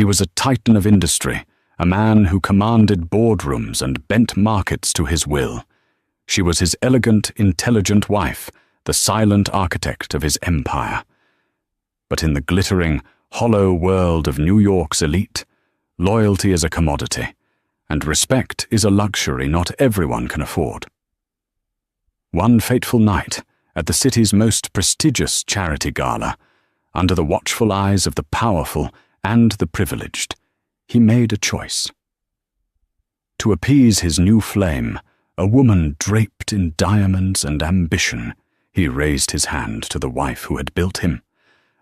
He was a titan of industry, a man who commanded boardrooms and bent markets to his will. She was his elegant, intelligent wife, the silent architect of his empire. But in the glittering, hollow world of New York's elite, loyalty is a commodity, and respect is a luxury not everyone can afford. One fateful night, at the city's most prestigious charity gala, under the watchful eyes of the powerful and the privileged, he made a choice. To appease his new flame, a woman draped in diamonds and ambition, he raised his hand to the wife who had built him.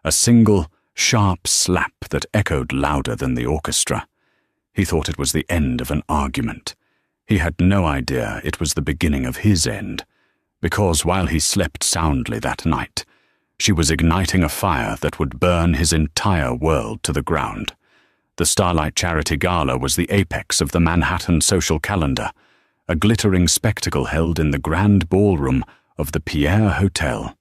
A single, sharp slap that echoed louder than the orchestra. He thought it was the end of an argument. He had no idea it was the beginning of his end, because while he slept soundly that night, she was igniting a fire that would burn his entire world to the ground. The Starlight Charity Gala was the apex of the Manhattan social calendar, a glittering spectacle held in the grand ballroom of the Pierre Hotel.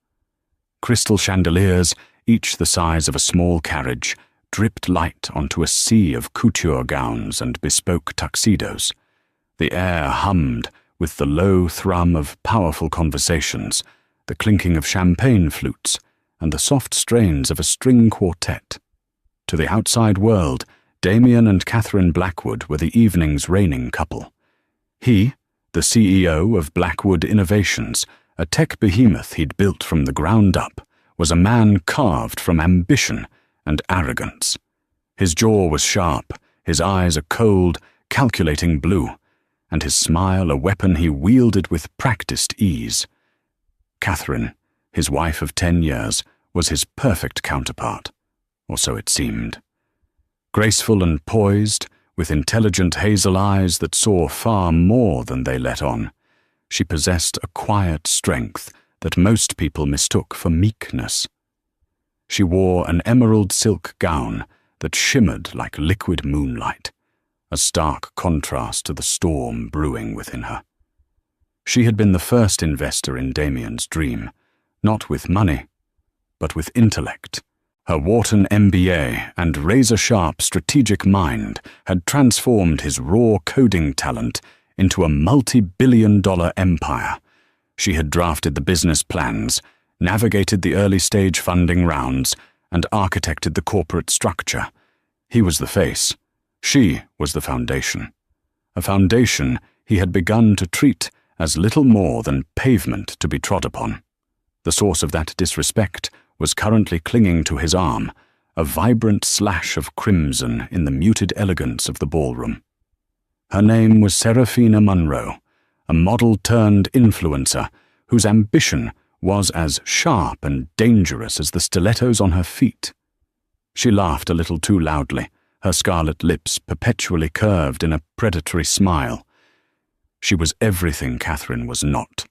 Crystal chandeliers, each the size of a small carriage, dripped light onto a sea of couture gowns and bespoke tuxedos. The air hummed with the low thrum of powerful conversations, the clinking of champagne flutes, and the soft strains of a string quartet. To the outside world, Damien and Catherine Blackwood were the evening's reigning couple. He, the CEO of Blackwood Innovations, a tech behemoth he'd built from the ground up, was a man carved from ambition and arrogance. His jaw was sharp, his eyes a cold, calculating blue, and his smile a weapon he wielded with practiced ease. Catherine, his wife of 10 years, was his perfect counterpart, or so it seemed. Graceful and poised, with intelligent hazel eyes that saw far more than they let on, she possessed a quiet strength that most people mistook for meekness. She wore an emerald silk gown that shimmered like liquid moonlight, a stark contrast to the storm brewing within her. She had been the first investor in Damien's dream, not with money, but with intellect. Her Wharton MBA and razor-sharp strategic mind had transformed his raw coding talent into a multi-billion-dollar empire. She had drafted the business plans, navigated the early-stage funding rounds, and architected the corporate structure. He was the face. She was the foundation. A foundation he had begun to treat as little more than pavement to be trod upon. The source of that disrespect was currently clinging to his arm, a vibrant slash of crimson in the muted elegance of the ballroom. Her name was Seraphina Monroe, a model-turned-influencer whose ambition was as sharp and dangerous as the stilettos on her feet. She laughed a little too loudly, her scarlet lips perpetually curved in a predatory smile. She was everything Catherine was not,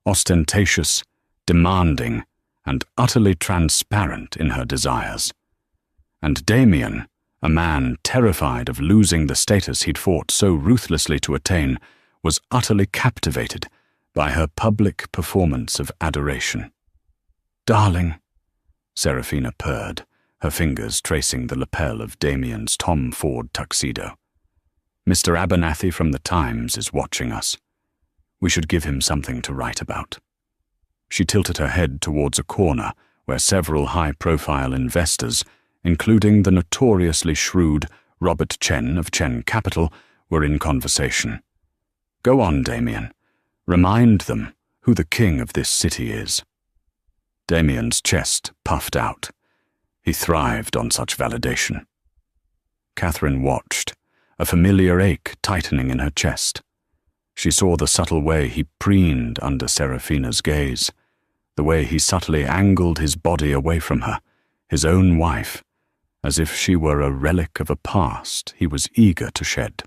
ostentatious, demanding, and utterly transparent in her desires. And Damien, a man terrified of losing the status he'd fought so ruthlessly to attain, was utterly captivated by her public performance of adoration. "Darling," Seraphina purred, her fingers tracing the lapel of Damien's Tom Ford tuxedo. "Mr. Abernathy from the Times is watching us. We should give him something to write about." She tilted her head towards a corner where several high-profile investors, including the notoriously shrewd Robert Chen of Chen Capital, were in conversation. "Go on, Damien. Remind them who the king of this city is." Damien's chest puffed out. He thrived on such validation. Catherine watched, a familiar ache tightening in her chest. She saw the subtle way he preened under Seraphina's gaze, the way he subtly angled his body away from her, his own wife, as if she were a relic of a past he was eager to shed.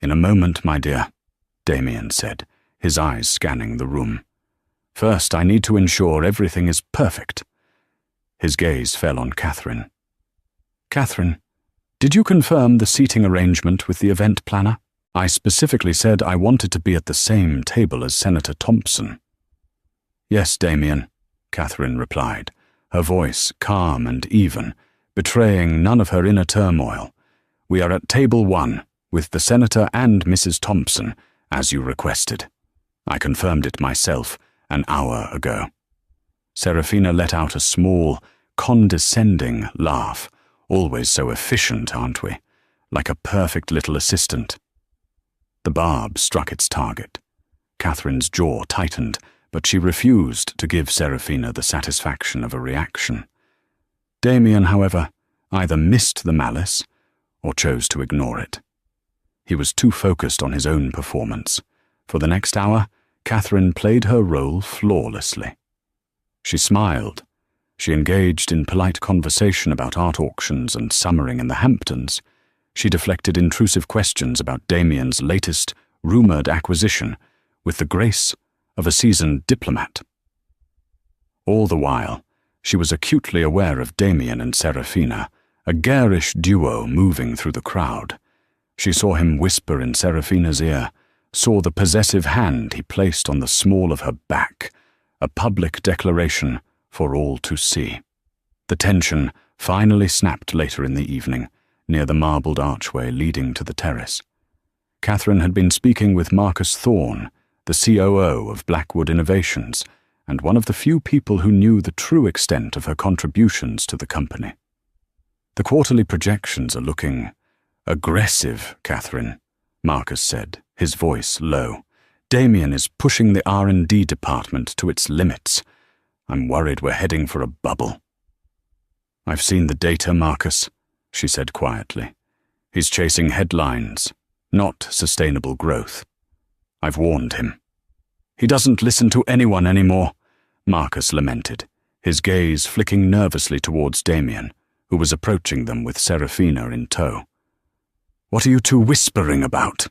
"In a moment, my dear," Damien said, his eyes scanning the room. "First, I need to ensure everything is perfect." His gaze fell on Catherine. "Catherine, did you confirm the seating arrangement with the event planner? I specifically said I wanted to be at the same table as Senator Thompson." "Yes, Damien," Catherine replied, her voice calm and even, betraying none of her inner turmoil. "We are at table 1, with the Senator and Mrs. Thompson, as you requested. I confirmed it myself an hour ago." Serafina let out a small, condescending laugh. "Always so efficient, aren't we? Like a perfect little assistant." The barb struck its target. Catherine's jaw tightened, but she refused to give Serafina the satisfaction of a reaction. Damien, however, either missed the malice or chose to ignore it. He was too focused on his own performance. For the next hour, Catherine played her role flawlessly. She smiled. She engaged in polite conversation about art auctions and summering in the Hamptons. She deflected intrusive questions about Damien's latest, rumoured acquisition with the grace of a seasoned diplomat. All the while, she was acutely aware of Damien and Serafina, a garish duo moving through the crowd. She saw him whisper in Serafina's ear, saw the possessive hand he placed on the small of her back, a public declaration for all to see. The tension finally snapped later in the evening, near the marbled archway leading to the terrace. Catherine had been speaking with Marcus Thorne, the COO of Blackwood Innovations, and one of the few people who knew the true extent of her contributions to the company. "The quarterly projections are looking aggressive, Catherine," Marcus said, his voice low. "Damien is pushing the R&D department to its limits. I'm worried we're heading for a bubble." "I've seen the data, Marcus," she said quietly. "He's chasing headlines, not sustainable growth. I've warned him." "He doesn't listen to anyone anymore," Marcus lamented, his gaze flicking nervously towards Damien, who was approaching them with Serafina in tow. "What are you two whispering about?"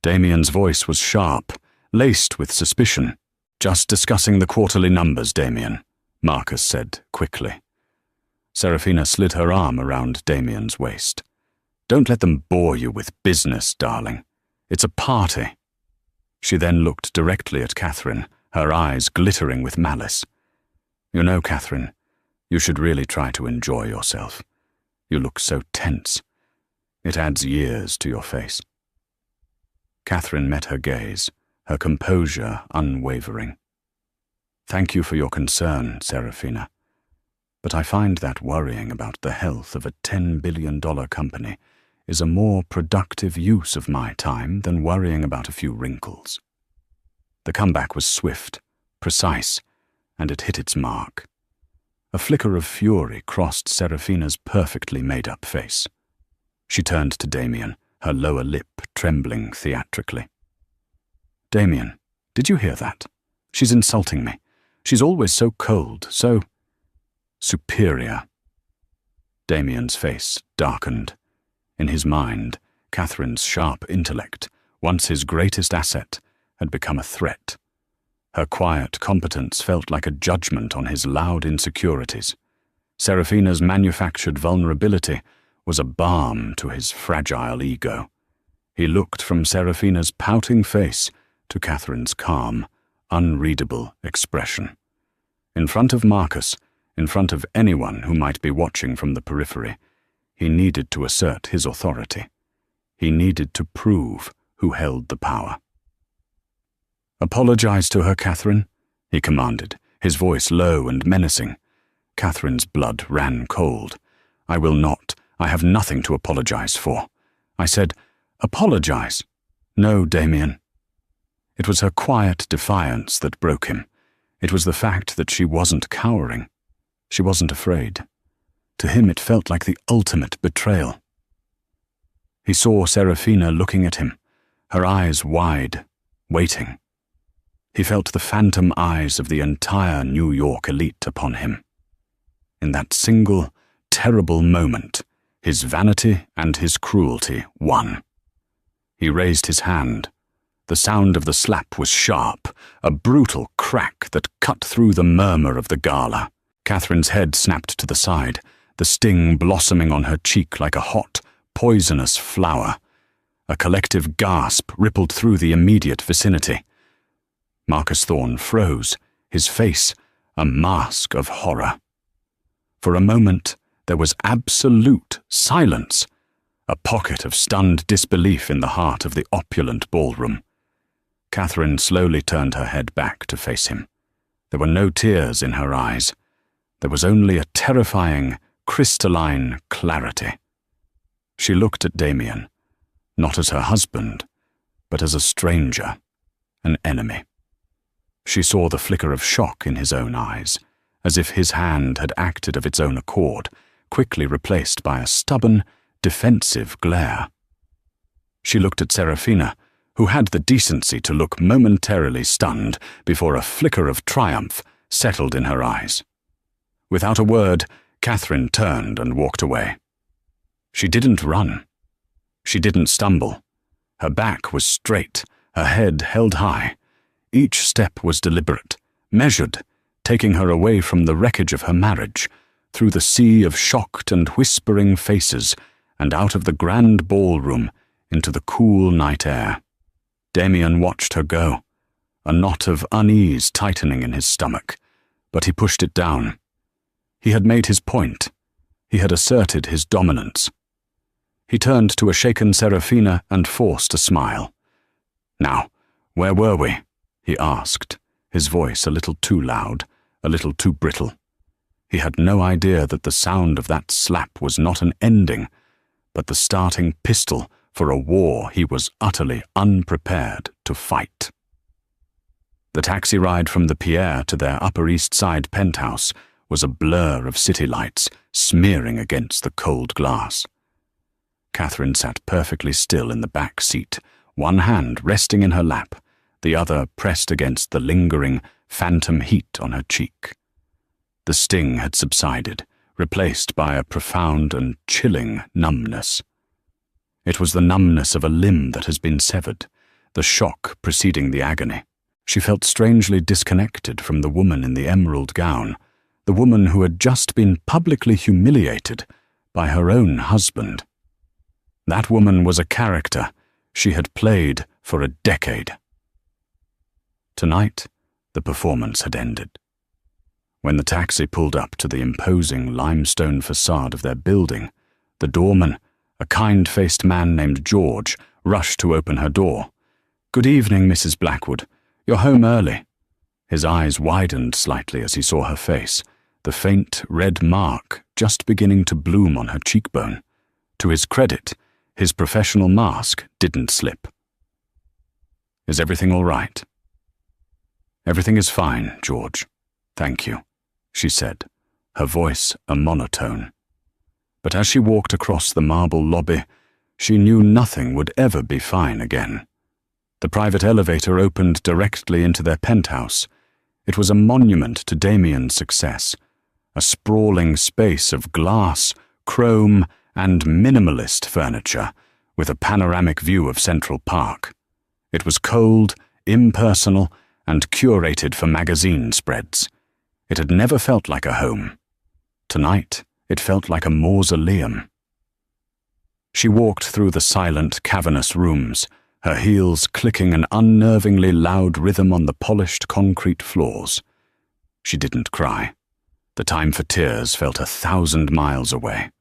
Damien's voice was sharp, laced with suspicion. "Just discussing the quarterly numbers, Damien," Marcus said quickly. Serafina slid her arm around Damien's waist. "Don't let them bore you with business, darling. It's a party." She then looked directly at Catherine, her eyes glittering with malice. "You know, Catherine, you should really try to enjoy yourself. You look so tense. It adds years to your face." Catherine met her gaze, her composure unwavering. "Thank you for your concern, Serafina. But I find that worrying about the health of a $10 billion company is a more productive use of my time than worrying about a few wrinkles." The comeback was swift, precise, and it hit its mark. A flicker of fury crossed Serafina's perfectly made-up face. She turned to Damien, her lower lip trembling theatrically. "Damien, did you hear that? She's insulting me. She's always so cold, so superior." Damien's face darkened. In his mind, Catherine's sharp intellect, once his greatest asset, had become a threat. Her quiet competence felt like a judgment on his loud insecurities. Serafina's manufactured vulnerability was a balm to his fragile ego. He looked from Serafina's pouting face to Catherine's calm, unreadable expression. In front of Marcus, in front of anyone who might be watching from the periphery, he needed to assert his authority. He needed to prove who held the power. "Apologize to her, Catherine," he commanded, his voice low and menacing. Catherine's blood ran cold. "I will not. I have nothing to apologize for." I said, "Apologize." "No, Damien." It was her quiet defiance that broke him. It was the fact that she wasn't cowering. She wasn't afraid. To him it felt like the ultimate betrayal. He saw Serafina looking at him, her eyes wide, waiting. He felt the phantom eyes of the entire New York elite upon him. In that single, terrible moment, his vanity and his cruelty won. He raised his hand. The sound of the slap was sharp, a brutal crack that cut through the murmur of the gala. Catherine's head snapped to the side, the sting blossoming on her cheek like a hot, poisonous flower. A collective gasp rippled through the immediate vicinity. Marcus Thorne froze, his face a mask of horror. For a moment, there was absolute silence, a pocket of stunned disbelief in the heart of the opulent ballroom. Catherine slowly turned her head back to face him. There were no tears in her eyes. There was only a terrifying, crystalline clarity. She looked at Damien, not as her husband, but as a stranger, an enemy. She saw the flicker of shock in his own eyes, as if his hand had acted of its own accord, quickly replaced by a stubborn, defensive glare. She looked at Serafina, who had the decency to look momentarily stunned before a flicker of triumph settled in her eyes. Without a word, Catherine turned and walked away. She didn't run. She didn't stumble. Her back was straight, her head held high. Each step was deliberate, measured, taking her away from the wreckage of her marriage, through the sea of shocked and whispering faces, and out of the grand ballroom into the cool night air. Damien watched her go, a knot of unease tightening in his stomach, but he pushed it down. He had made his point. He had asserted his dominance. He turned to a shaken Serafina and forced a smile. "Now, where were we?" he asked, his voice a little too loud, a little too brittle. He had no idea that the sound of that slap was not an ending, but the starting pistol for a war he was utterly unprepared to fight. The taxi ride from the Pierre to their Upper East Side penthouse was a blur of city lights smearing against the cold glass. Catherine sat perfectly still in the back seat, one hand resting in her lap, the other pressed against the lingering, phantom heat on her cheek. The sting had subsided, replaced by a profound and chilling numbness. It was the numbness of a limb that has been severed, the shock preceding the agony. She felt strangely disconnected from the woman in the emerald gown, the woman who had just been publicly humiliated by her own husband. That woman was a character she had played for a decade. Tonight, the performance had ended. When the taxi pulled up to the imposing limestone facade of their building, the doorman, a kind-faced man named George, rushed to open her door. "Good evening, Mrs. Blackwood. You're home early." His eyes widened slightly as he saw her face, the faint red mark just beginning to bloom on her cheekbone. To his credit, his professional mask didn't slip. "Is everything all right?" "Everything is fine, George. Thank you," she said, her voice a monotone. But as she walked across the marble lobby, she knew nothing would ever be fine again. The private elevator opened directly into their penthouse. It was a monument to Damien's success, a sprawling space of glass, chrome, and minimalist furniture, with a panoramic view of Central Park. It was cold, impersonal, and curated for magazine spreads. It had never felt like a home. Tonight, it felt like a mausoleum. She walked through the silent, cavernous rooms, her heels clicking an unnervingly loud rhythm on the polished concrete floors. She didn't cry. The time for tears felt 1,000 miles away.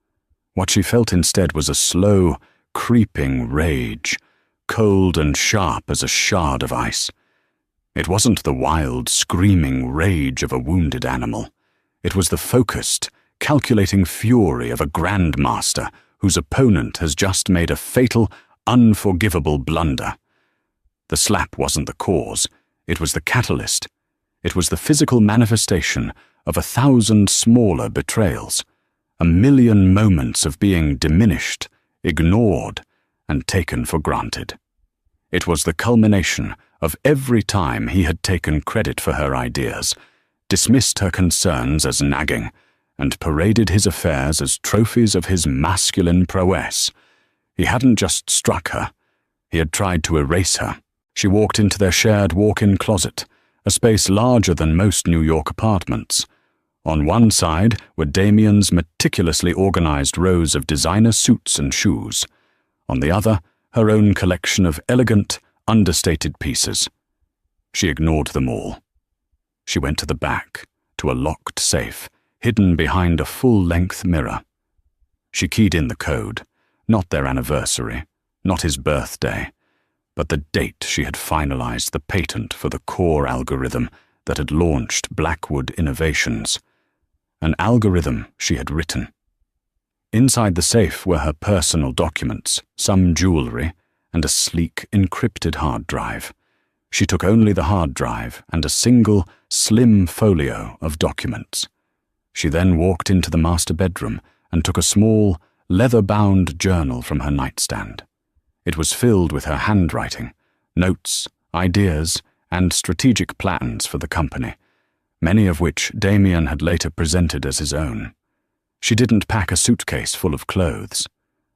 What she felt instead was a slow, creeping rage, cold and sharp as a shard of ice. It wasn't the wild, screaming rage of a wounded animal. It was the focused, calculating fury of a grandmaster whose opponent has just made a fatal, unforgivable blunder. The slap wasn't the cause, it was the catalyst. It was the physical manifestation of 1,000 smaller betrayals, 1,000,000 moments of being diminished, ignored, and taken for granted. It was the culmination of every time he had taken credit for her ideas, dismissed her concerns as nagging, and paraded his affairs as trophies of his masculine prowess. He hadn't just struck her, he had tried to erase her. She walked into their shared walk-in closet, a space larger than most New York apartments. On one side were Damien's meticulously organized rows of designer suits and shoes. On the other, her own collection of elegant, understated pieces. She ignored them all. She went to the back, to a locked safe, hidden behind a full-length mirror. She keyed in the code, not their anniversary, not his birthday, but the date she had finalized the patent for the core algorithm that had launched Blackwood Innovations. An algorithm she had written. Inside the safe were her personal documents, some jewelry, and a sleek, encrypted hard drive. She took only the hard drive and a single, slim folio of documents. She then walked into the master bedroom and took a small, leather-bound journal from her nightstand. It was filled with her handwriting, notes, ideas, and strategic plans for the company, many of which Damien had later presented as his own. She didn't pack a suitcase full of clothes.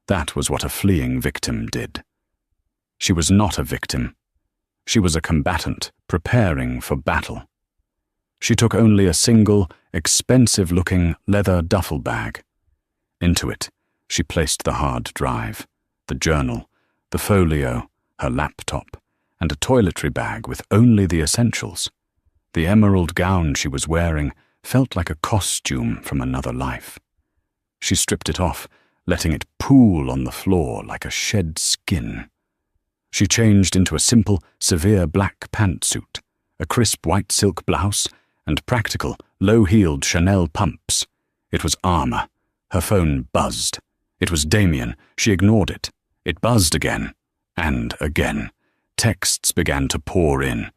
That was what a fleeing victim did. She was not a victim. She was a combatant preparing for battle. She took only a single, expensive-looking leather duffel bag. Into it, she placed the hard drive, the journal, the folio, her laptop, and a toiletry bag with only the essentials. The emerald gown she was wearing felt like a costume from another life. She stripped it off, letting it pool on the floor like a shed skin. She changed into a simple, severe black pantsuit, a crisp white silk blouse, and practical, low-heeled Chanel pumps. It was armor. Her phone buzzed. It was Damien. She ignored it. It buzzed again, and again. Texts began to pour in.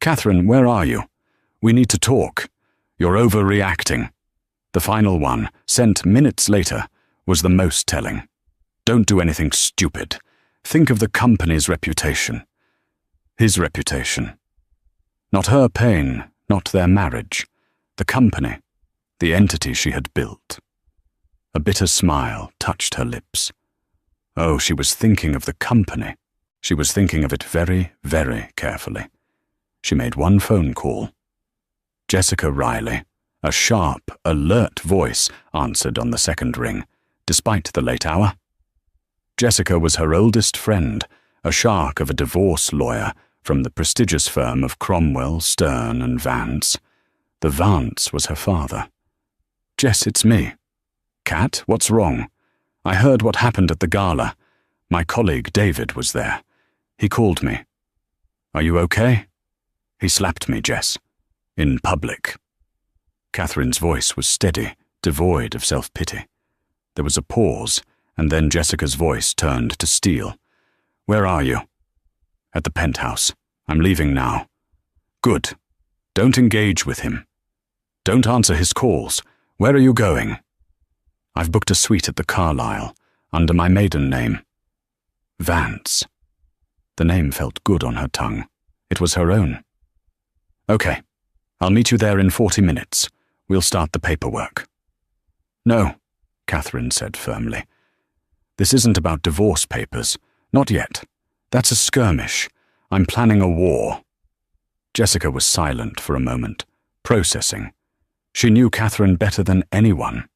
"Catherine, where are you? We need to talk. You're overreacting." The final one, sent minutes later, was the most telling. "Don't do anything stupid. Think of the company's reputation." His reputation. Not her pain, not their marriage. The company, the entity she had built. A bitter smile touched her lips. Oh, she was thinking of the company. She was thinking of it very, very carefully. She made one phone call. Jessica Riley, a sharp, alert voice, answered on the second ring, despite the late hour. Jessica was her oldest friend, a shark of a divorce lawyer from the prestigious firm of Cromwell, Stern and Vance. The Vance was her father. "Jess, it's me." "Kat, what's wrong? I heard what happened at the gala. My colleague David was there. He called me." "Are you okay?" "He slapped me, Jess. In public." Catherine's voice was steady, devoid of self-pity. There was a pause, and then Jessica's voice turned to steel. "Where are you?" "At the penthouse. I'm leaving now." "Good. Don't engage with him. Don't answer his calls. Where are you going?" "I've booked a suite at the Carlyle, under my maiden name." Vance. The name felt good on her tongue. It was her own. "Okay. I'll meet you there in 40 minutes. We'll start the paperwork." "No," Catherine said firmly. "This isn't about divorce papers. Not yet. That's a skirmish. I'm planning a war." Jessica was silent for a moment, processing. She knew Catherine better than anyone.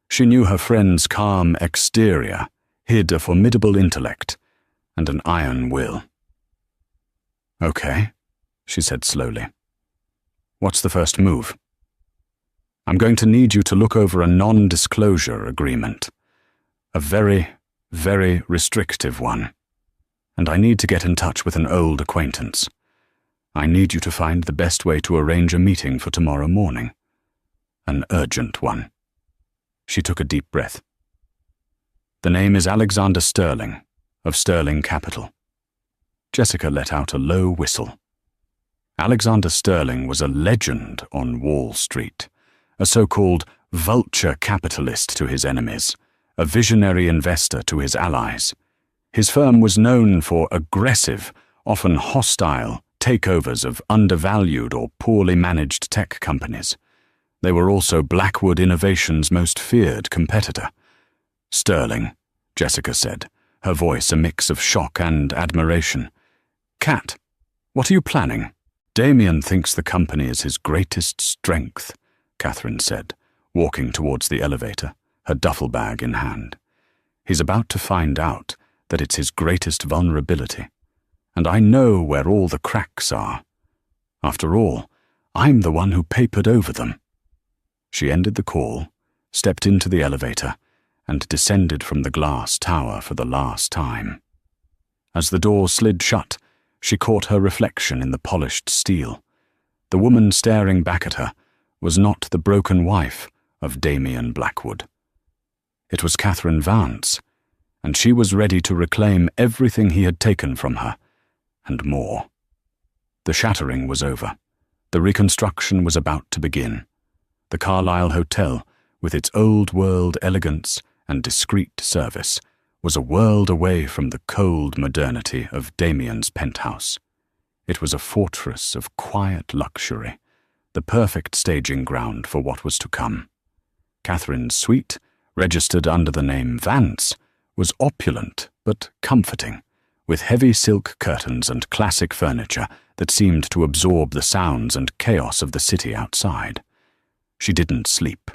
She knew her friend's calm exterior hid a formidable intellect and an iron will. "Okay," she said slowly. "What's the first move?" "I'm going to need you to look over a non-disclosure agreement. A very, very restrictive one. And I need to get in touch with an old acquaintance. I need you to find the best way to arrange a meeting for tomorrow morning. An urgent one." She took a deep breath. "The name is Alexander Sterling, of Sterling Capital." Jessica let out a low whistle. Alexander Sterling was a legend on Wall Street, a so-called vulture capitalist to his enemies, a visionary investor to his allies. His firm was known for aggressive, often hostile, takeovers of undervalued or poorly managed tech companies. They were also Blackwood Innovations' most feared competitor. "Sterling," Jessica said, her voice a mix of shock and admiration. "Kat, what are you planning?" "Damien thinks the company is his greatest strength," Catherine said, walking towards the elevator, her duffel bag in hand. "He's about to find out that it's his greatest vulnerability. And I know where all the cracks are. After all, I'm the one who papered over them." She ended the call, stepped into the elevator, and descended from the glass tower for the last time. As the door slid shut, she caught her reflection in the polished steel. The woman staring back at her was not the broken wife of Damien Blackwood. It was Catherine Vance, and she was ready to reclaim everything he had taken from her, and more. The shattering was over. The reconstruction was about to begin. The Carlisle Hotel, with its old-world elegance and discreet service, was a world away from the cold modernity of Damien's penthouse. It was a fortress of quiet luxury, the perfect staging ground for what was to come. Catherine's suite, registered under the name Vance, was opulent but comforting, with heavy silk curtains and classic furniture that seemed to absorb the sounds and chaos of the city outside. She didn't sleep.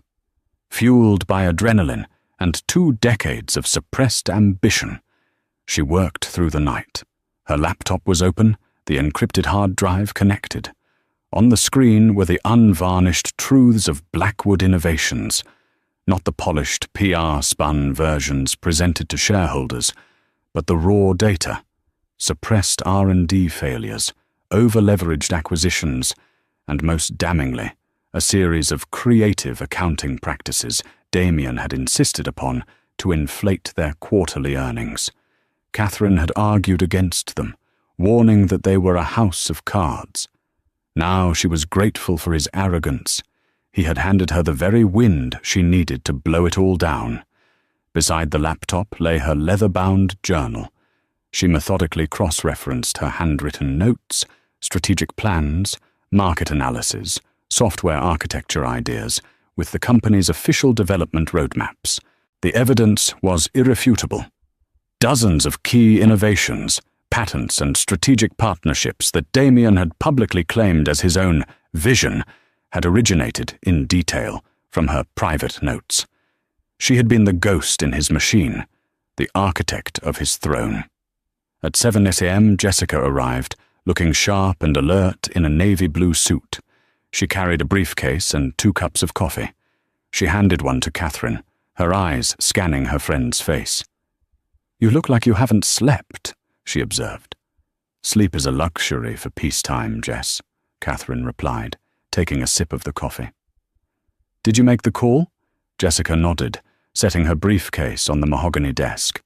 Fueled by adrenaline and 2 decades of suppressed ambition, she worked through the night. Her laptop was open, the encrypted hard drive connected. On the screen were the unvarnished truths of Blackwood Innovations, not the polished PR-spun versions presented to shareholders, but the raw data, suppressed R&D failures, over-leveraged acquisitions, and most damningly, a series of creative accounting practices Damien had insisted upon to inflate their quarterly earnings. Catherine had argued against them, warning that they were a house of cards. Now she was grateful for his arrogance. He had handed her the very wind she needed to blow it all down. Beside the laptop lay her leather-bound journal. She methodically cross-referenced her handwritten notes, strategic plans, market analysis, software architecture ideas, with the company's official development roadmaps. The evidence was irrefutable. Dozens of key innovations, patents and strategic partnerships that Damien had publicly claimed as his own vision had originated in detail from her private notes. She had been the ghost in his machine, the architect of his throne. At 7 a.m. Jessica arrived, looking sharp and alert in a navy blue suit. She carried a briefcase and 2 cups of coffee. She handed one to Catherine, her eyes scanning her friend's face. "You look like you haven't slept," she observed. "Sleep is a luxury for peacetime, Jess," Catherine replied, taking a sip of the coffee. "Did you make the call?" Jessica nodded, setting her briefcase on the mahogany desk.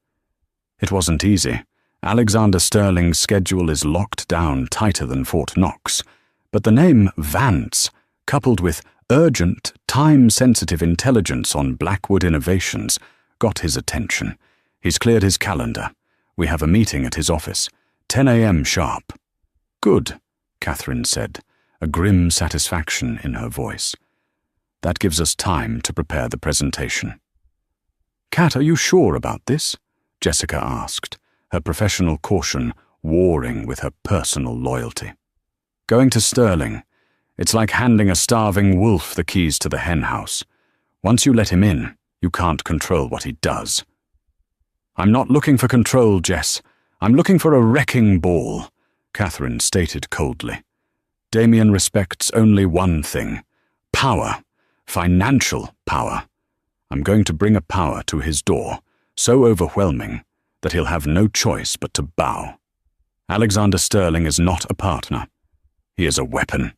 "It wasn't easy. Alexander Sterling's schedule is locked down tighter than Fort Knox, but the name Vance, coupled with urgent, time-sensitive intelligence on Blackwood Innovations, got his attention. He's cleared his calendar. We have a meeting at his office, 10 a.m. sharp." "Good," Catherine said, a grim satisfaction in her voice. "That gives us time to prepare the presentation." "Kat, are you sure about this?" Jessica asked, her professional caution warring with her personal loyalty. "Going to Sterling. It's like handing a starving wolf the keys to the henhouse. Once you let him in, you can't control what he does." "I'm not looking for control, Jess. I'm looking for a wrecking ball," Catherine stated coldly. "Damien respects only one thing: power, financial power. I'm going to bring a power to his door, so overwhelming that he'll have no choice but to bow. Alexander Sterling is not a partner. He is a weapon."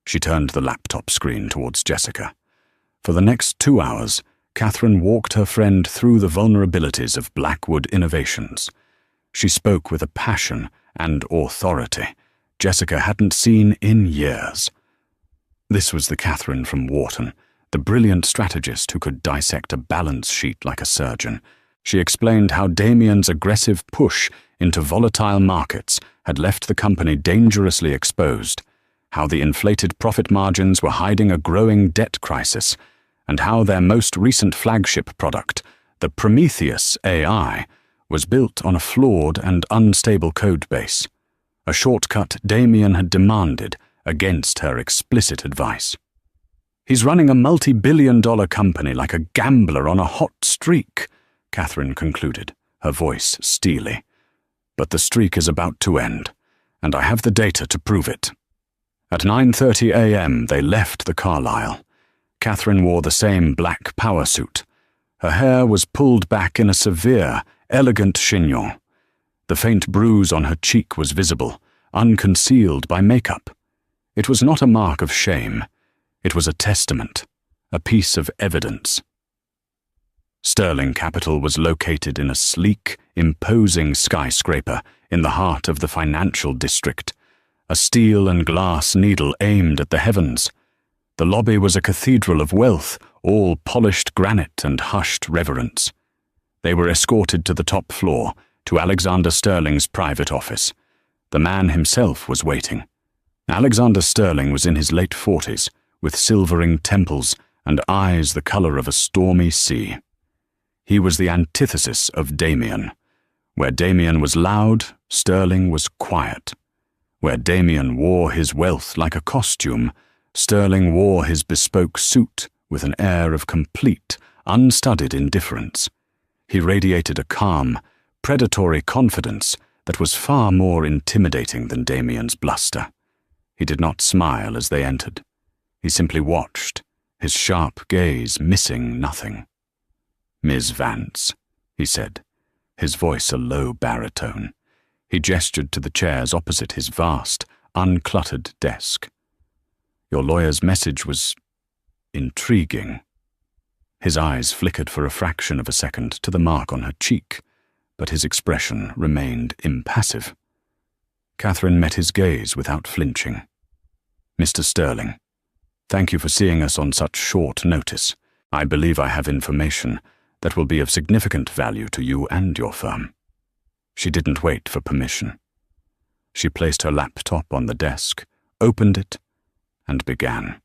She turned the laptop screen towards Jessica. For the next 2 hours, Catherine walked her friend through the vulnerabilities of Blackwood Innovations. She spoke with a passion and authority Jessica hadn't seen in years. This was the Catherine from Wharton, the brilliant strategist who could dissect a balance sheet like a surgeon. She explained how Damien's aggressive push into volatile markets had left the company dangerously exposed, how the inflated profit margins were hiding a growing debt crisis, and how their most recent flagship product, the Prometheus AI, was built on a flawed and unstable code base, a shortcut Damien had demanded against her explicit advice. "He's running a multi-billion-dollar company like a gambler on a hot streak," Catherine concluded, her voice steely. "But the streak is about to end, and I have the data to prove it." At 9:30 a.m. they left the Carlisle. Catherine wore the same black power suit. Her hair was pulled back in a severe, elegant chignon. The faint bruise on her cheek was visible, unconcealed by makeup. It was not a mark of shame. It was a testament, a piece of evidence. Sterling Capital was located in a sleek, imposing skyscraper in the heart of the financial district, a steel and glass needle aimed at the heavens. The lobby was a cathedral of wealth, all polished granite and hushed reverence. They were escorted to the top floor, to Alexander Sterling's private office. The man himself was waiting. Alexander Sterling was in his late 40s, with silvering temples and eyes the color of a stormy sea. He was the antithesis of Damien. Where Damien was loud, Sterling was quiet. Where Damien wore his wealth like a costume, Sterling wore his bespoke suit with an air of complete, unstudied indifference. He radiated a calm, predatory confidence that was far more intimidating than Damien's bluster. He did not smile as they entered. He simply watched, his sharp gaze missing nothing. "Miss Vance," he said, his voice a low baritone. He gestured to the chairs opposite his vast, uncluttered desk. "Your lawyer's message was intriguing." His eyes flickered for a fraction of a second to the mark on her cheek, but his expression remained impassive. Catherine met his gaze without flinching. "Mr. Sterling, thank you for seeing us on such short notice. I believe I have information that will be of significant value to you and your firm." She didn't wait for permission. She placed her laptop on the desk, opened it, and began.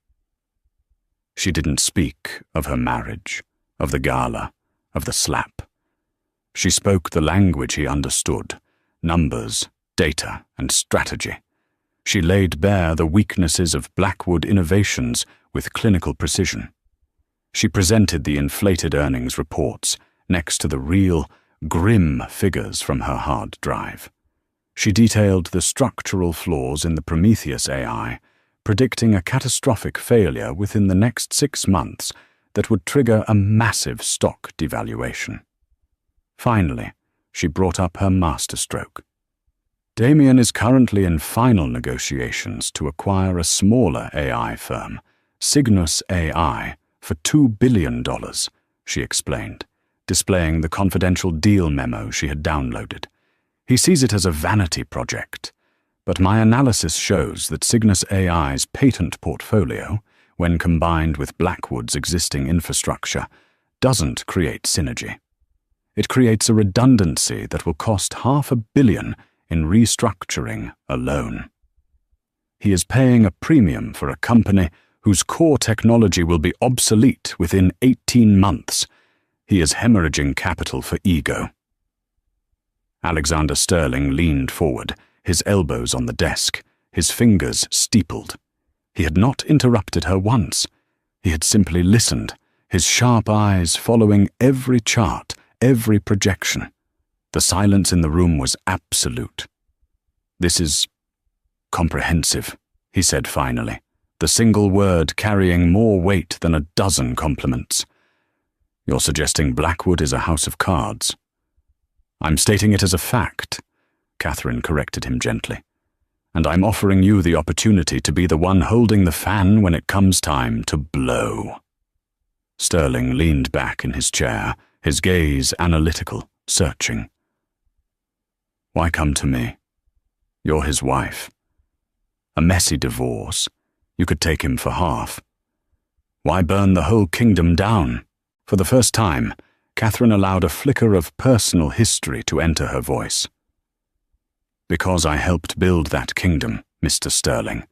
She didn't speak of her marriage, of the gala, of the slap. She spoke the language he understood, numbers, data, and strategy. She laid bare the weaknesses of Blackwood Innovations with clinical precision. She presented the inflated earnings reports next to the real, grim figures from her hard drive. She detailed the structural flaws in the Prometheus AI, predicting a catastrophic failure within the next 6 months that would trigger a massive stock devaluation. Finally, she brought up her masterstroke. Damien is currently in final negotiations to acquire a smaller AI firm, Cygnus AI, for $2 billion, she explained, displaying the confidential deal memo she had downloaded. He sees it as a vanity project, but my analysis shows that Cygnus AI's patent portfolio, when combined with Blackwood's existing infrastructure, doesn't create synergy. It creates a redundancy that will cost $500 million in restructuring alone. He is paying a premium for a company whose core technology will be obsolete within 18 months. He is hemorrhaging capital for ego. Alexander Sterling leaned forward, his elbows on the desk, his fingers steepled. He had not interrupted her once. He had simply listened, his sharp eyes following every chart, every projection. The silence in the room was absolute. "This is comprehensive," he said finally, the single word carrying more weight than a dozen compliments. "You're suggesting Blackwood is a house of cards." "I'm stating it as a fact," Catherine corrected him gently. "And I'm offering you the opportunity to be the one holding the fan when it comes time to blow." Sterling leaned back in his chair, his gaze analytical, searching. "Why come to me? You're his wife. A messy divorce. You could take him for half. Why burn the whole kingdom down?" For the first time, Catherine allowed a flicker of personal history to enter her voice. "Because I helped build that kingdom, Mr. Sterling,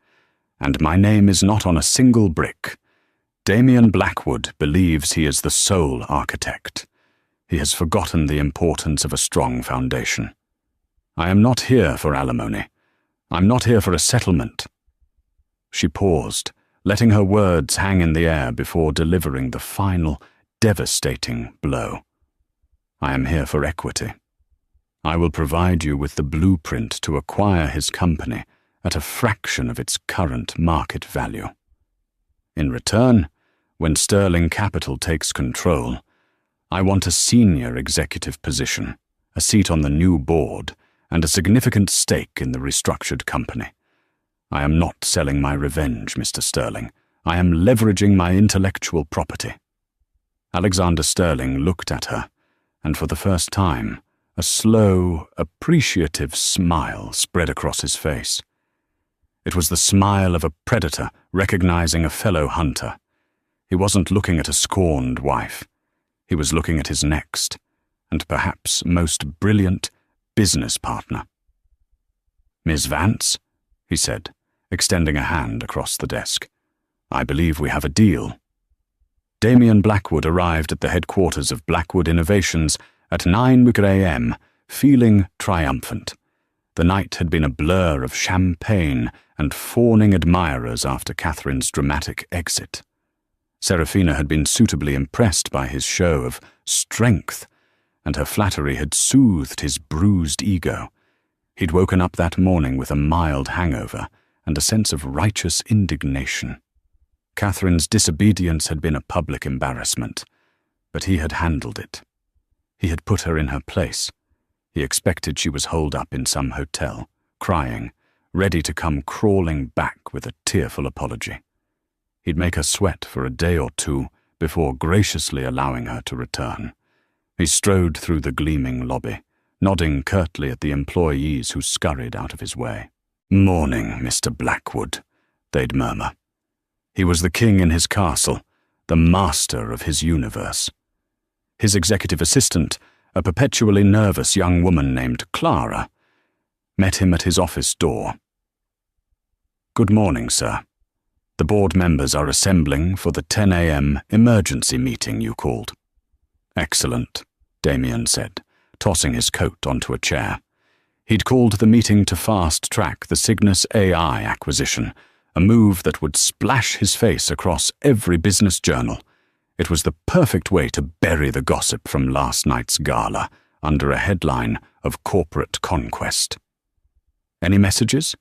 and my name is not on a single brick. Damien Blackwood believes he is the sole architect. He has forgotten the importance of a strong foundation. I am not here for alimony. I'm not here for a settlement." She paused, letting her words hang in the air before delivering the final, devastating blow. "I am here for equity. I will provide you with the blueprint to acquire his company at a fraction of its current market value. In return, when Sterling Capital takes control, I want a senior executive position, a seat on the new board, and a significant stake in the restructured company. I am not selling my revenge, Mr. Sterling. I am leveraging my intellectual property." Alexander Sterling looked at her, and for the first time, a slow, appreciative smile spread across his face. It was the smile of a predator recognizing a fellow hunter. He wasn't looking at a scorned wife. He was looking at his next, and perhaps most brilliant, business partner. "Miss Vance," he said, extending a hand across the desk. "I believe we have a deal." Damien Blackwood arrived at the headquarters of Blackwood Innovations at 9 a.m., feeling triumphant. The night had been a blur of champagne and fawning admirers after Catherine's dramatic exit. Serafina had been suitably impressed by his show of strength, and her flattery had soothed his bruised ego. He'd woken up that morning with a mild hangover and a sense of righteous indignation. Catherine's disobedience had been a public embarrassment, but he had handled it. He had put her in her place. He expected she was holed up in some hotel, crying, ready to come crawling back with a tearful apology. He'd make her sweat for a day or two before graciously allowing her to return. He strode through the gleaming lobby, nodding curtly at the employees who scurried out of his way. "Morning, Mr. Blackwood," they'd murmur. He was the king in his castle, the master of his universe. His executive assistant, a perpetually nervous young woman named Clara, met him at his office door. "Good morning, sir. The board members are assembling for the 10 a.m. emergency meeting you called." "Excellent," Damien said, tossing his coat onto a chair. He'd called the meeting to fast-track the Cygnus AI acquisition, a move that would splash his face across every business journal. It was the perfect way to bury the gossip from last night's gala under a headline of corporate conquest. "Any messages?"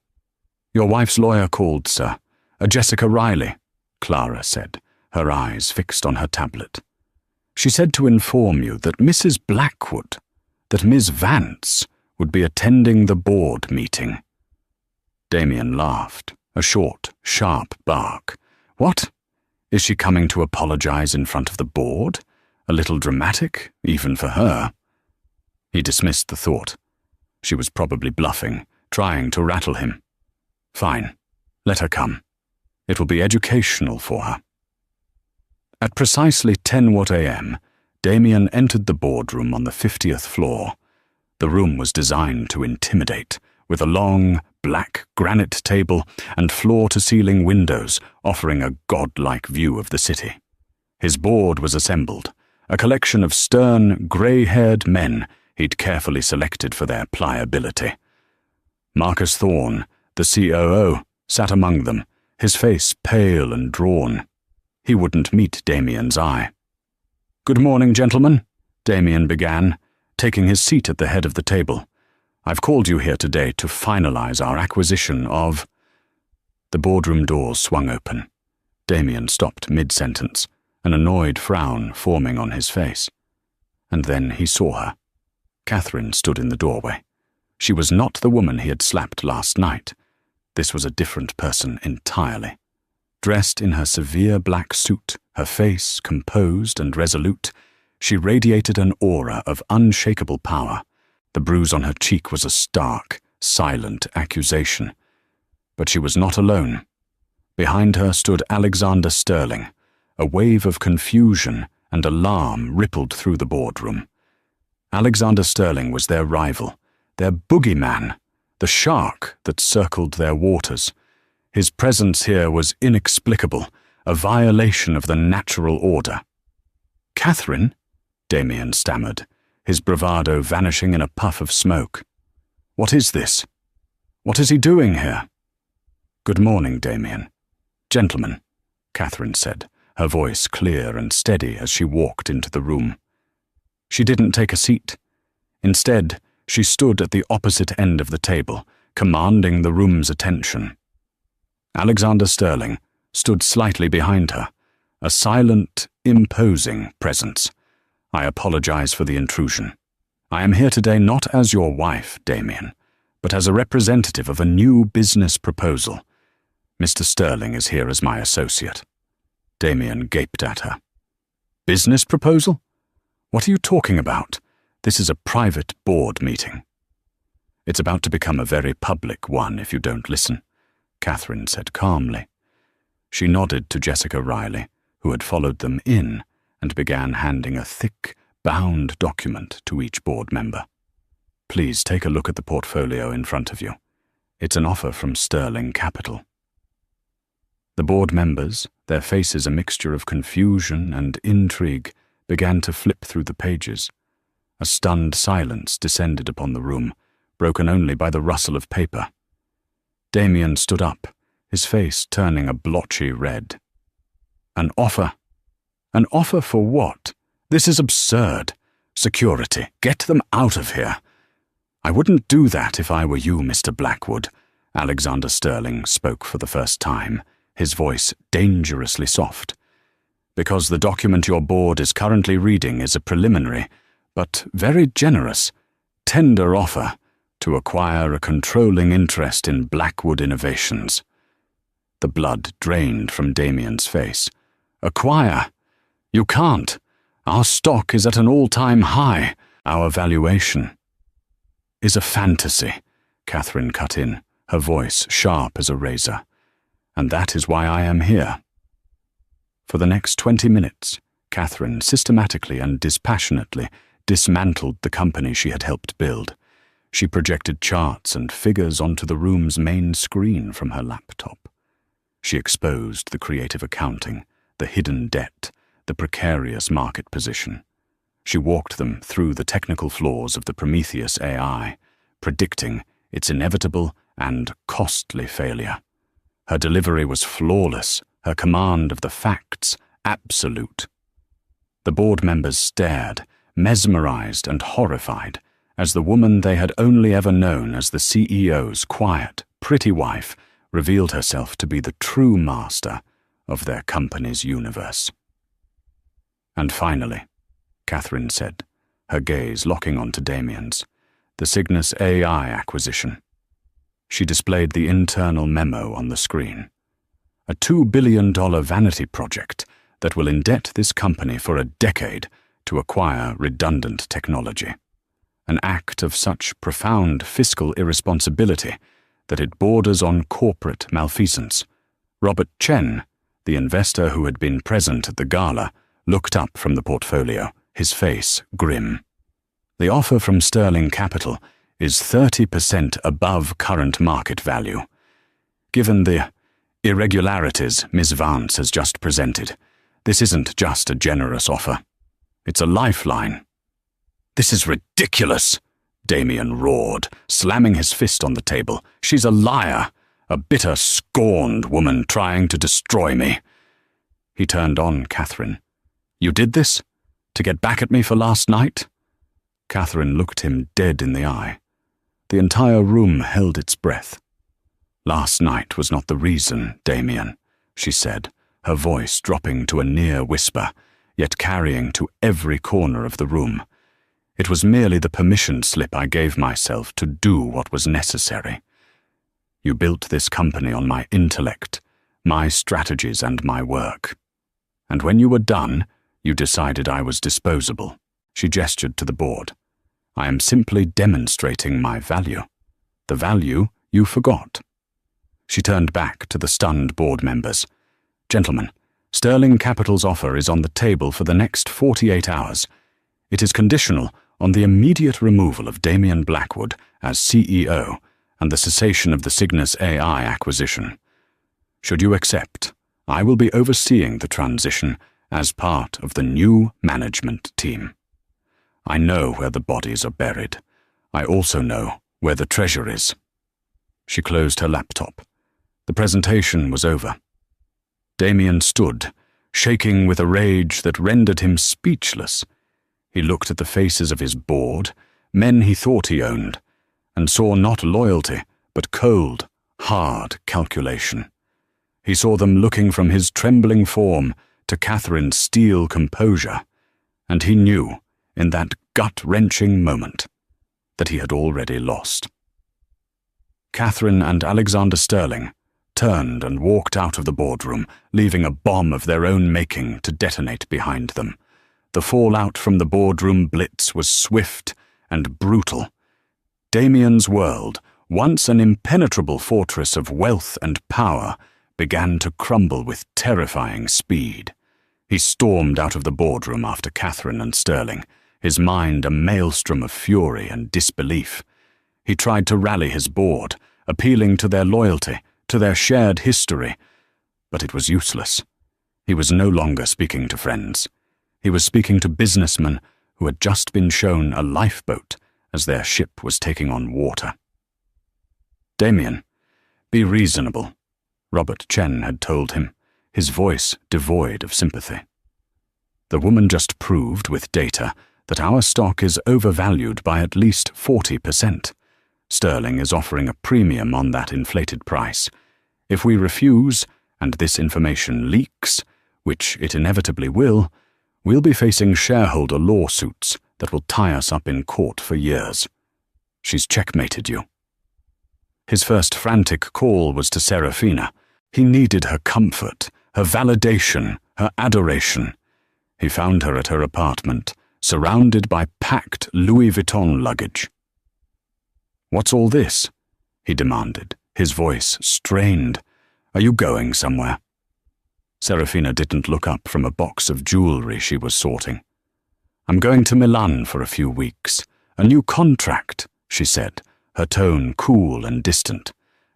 "Your wife's lawyer called, sir. Jessica Riley," Clara said, her eyes fixed on her tablet. "She said to inform you that Mrs. Blackwood, that Miss Vance, would be attending the board meeting." Damien laughed, a short, sharp bark. "What? Is she coming to apologize in front of the board? A little dramatic, even for her." He dismissed the thought. She was probably bluffing, trying to rattle him. Fine, let her come. It will be educational for her. At precisely 10 a.m., Damien entered the boardroom on the 50th floor. The room was designed to intimidate, with a long, black granite table and floor-to-ceiling windows offering a godlike view of the city. His board was assembled, a collection of stern, grey-haired men he'd carefully selected for their pliability. Marcus Thorne, the COO, sat among them, his face pale and drawn. He wouldn't meet Damien's eye. "Good morning, gentlemen," Damien began, taking his seat at the head of the table. "I've called you here today to finalize our acquisition of—" The boardroom doors swung open. Damien stopped mid-sentence, an annoyed frown forming on his face. And then he saw her. Catherine stood in the doorway. She was not the woman he had slapped last night. This was a different person entirely. Dressed in her severe black suit, her face composed and resolute, she radiated an aura of unshakable power. The bruise on her cheek was a stark, silent accusation. But she was not alone. Behind her stood Alexander Sterling. A wave of confusion and alarm rippled through the boardroom. Alexander Sterling was their rival, their boogeyman, the shark that circled their waters. His presence here was inexplicable, a violation of the natural order. "Catherine?" Damien stammered, his bravado vanishing in a puff of smoke. "What is this? What is he doing here?" "Good morning, Damien." "Gentlemen," Catherine said, her voice clear and steady as she walked into the room. She didn't take a seat. Instead, she stood at the opposite end of the table, commanding the room's attention. Alexander Sterling stood slightly behind her, a silent, imposing presence. I apologize for the intrusion. I am here today not as your wife, Damien, but as a representative of a new business proposal. Mr. Sterling is here as my associate." Damien gaped at her. "Business proposal? What are you talking about? This is a private board meeting." "It's about to become a very public one if you don't listen," Catherine said calmly. She nodded to Jessica Riley, who had followed them in, and began handing a thick, bound document to each board member. "Please take a look at the portfolio in front of you. It's an offer from Sterling Capital." The board members, their faces a mixture of confusion and intrigue, began to flip through the pages. A stunned silence descended upon the room, broken only by the rustle of paper. Damien stood up, his face turning a blotchy red. "An offer? An offer for what? This is absurd. Security, get them out of here." "I wouldn't do that if I were you, Mr. Blackwood," Alexander Sterling spoke for the first time, his voice dangerously soft. "Because the document your board is currently reading is a preliminary, but very generous, tender offer to acquire a controlling interest in Blackwood Innovations." The blood drained from Damien's face. "Acquire? You can't. Our stock is at an all-time high. Our valuation is a fantasy," Catherine cut in, her voice sharp as a razor. "And that is why I am here." For the next 20 minutes, Catherine systematically and dispassionately dismantled the company she had helped build. She projected charts and figures onto the room's main screen from her laptop. She exposed the creative accounting, the hidden debt, the precarious market position. She walked them through the technical flaws of the Prometheus AI, predicting its inevitable and costly failure. Her delivery was flawless, her command of the facts absolute. The board members stared, mesmerized and horrified, as the woman they had only ever known as the CEO's quiet, pretty wife revealed herself to be the true master of their company's universe. "And finally," Catherine said, her gaze locking onto Damien's, "the Cygnus AI acquisition." She displayed the internal memo on the screen. "A $2 billion vanity project that will indebt this company for a decade to acquire redundant technology. An act of such profound fiscal irresponsibility that it borders on corporate malfeasance." Robert Chen, the investor who had been present at the gala, looked up from the portfolio, his face grim. "The offer from Sterling Capital is 30% above current market value. Given the irregularities Ms. Vance has just presented, this isn't just a generous offer. It's a lifeline." "This is ridiculous," Damien roared, slamming his fist on the table. "She's a liar, a bitter, scorned woman trying to destroy me." He turned on Catherine. "You did this? To get back at me for last night?" Catherine looked him dead in the eye. The entire room held its breath. "Last night was not the reason, Damien," she said, her voice dropping to a near whisper, yet carrying to every corner of the room. "It was merely the permission slip I gave myself to do what was necessary. You built this company on my intellect, my strategies and my work. And when you were done, you decided I was disposable." She gestured to the board. "I am simply demonstrating my value. The value you forgot." She turned back to the stunned board members. "Gentlemen, Sterling Capital's offer is on the table for the next 48 hours. It is conditional on the immediate removal of Damien Blackwood as CEO and the cessation of the Cygnus AI acquisition. Should you accept, I will be overseeing the transition as part of the new management team. I know where the bodies are buried. I also know where the treasure is." She closed her laptop. The presentation was over. Damien stood, shaking with a rage that rendered him speechless. He looked at the faces of his board, men he thought he owned, and saw not loyalty, but cold, hard calculation. He saw them looking from his trembling form to Catherine's steel composure, and he knew in that gut-wrenching moment, that he had already lost. Catherine and Alexander Sterling turned and walked out of the boardroom, leaving a bomb of their own making to detonate behind them. The fallout from the boardroom blitz was swift and brutal. Damien's world, once an impenetrable fortress of wealth and power, began to crumble with terrifying speed. He stormed out of the boardroom after Catherine and Sterling, his mind a maelstrom of fury and disbelief. He tried to rally his board, appealing to their loyalty, to their shared history, but it was useless. He was no longer speaking to friends. He was speaking to businessmen who had just been shown a lifeboat as their ship was taking on water. "Damien, be reasonable," Robert Chen had told him, his voice devoid of sympathy. "The woman just proved with data that our stock is overvalued by at least 40%. Sterling is offering a premium on that inflated price. If we refuse, and this information leaks, which it inevitably will, we'll be facing shareholder lawsuits that will tie us up in court for years. She's checkmated you." His first frantic call was to Serafina. He needed her comfort, her validation, her adoration. He found her at her apartment, surrounded by packed Louis Vuitton luggage. "What's all this?" he demanded, his voice strained. "Are you going somewhere?" Serafina didn't look up from a box of jewelry she was sorting. "I'm going to Milan for a few weeks. A new contract," she said, her tone cool and distant.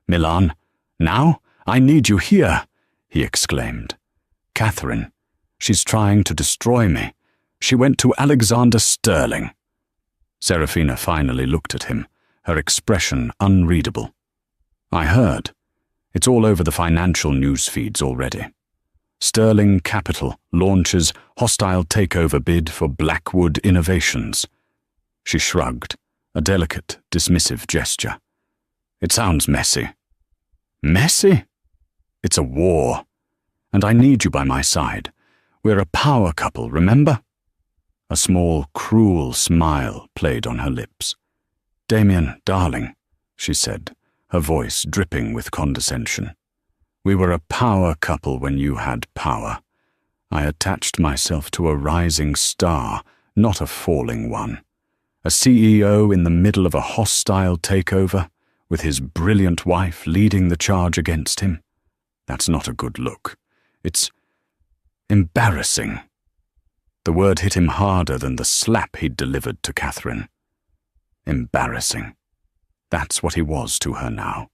"Milan? Now? I need you here," he exclaimed. "Catherine, she's trying to destroy me. She went to Alexander Sterling." Serafina finally looked at him, her expression unreadable. "I heard. It's all over the financial news feeds already. Sterling Capital launches hostile takeover bid for Blackwood Innovations." She shrugged, a delicate, dismissive gesture. "It sounds messy." "Messy? It's a war. And I need you by my side. We're a power couple, remember?" A small, cruel smile played on her lips. "Damien, darling," she said, her voice dripping with condescension. "We were a power couple when you had power. I attached myself to a rising star, not a falling one. A CEO in the middle of a hostile takeover, with his brilliant wife leading the charge against him. That's not a good look. It's embarrassing." The word hit him harder than the slap he'd delivered to Catherine. Embarrassing. That's what he was to her now.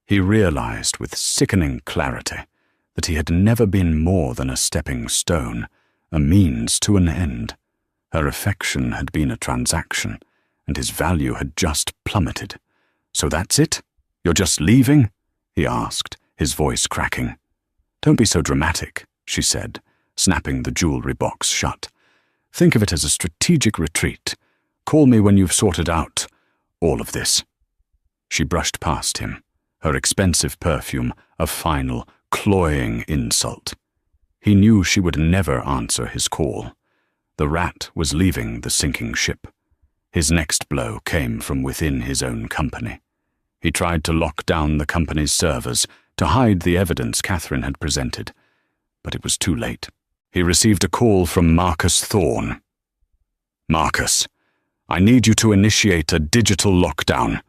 He realized with sickening clarity that he had never been more than a stepping stone, a means to an end. Her affection had been a transaction, and his value had just plummeted. "So that's it? You're just leaving?" he asked, his voice cracking. "Don't be so dramatic," she said, snapping the jewelry box shut. "Think of it as a strategic retreat. Call me when you've sorted out all of this." She brushed past him, her expensive perfume a final, cloying insult. He knew she would never answer his call. The rat was leaving the sinking ship. His next blow came from within his own company. He tried to lock down the company's servers, to hide the evidence Catherine had presented, but it was too late. He received a call from Marcus Thorne. "Marcus, I need you to initiate a digital lockdown.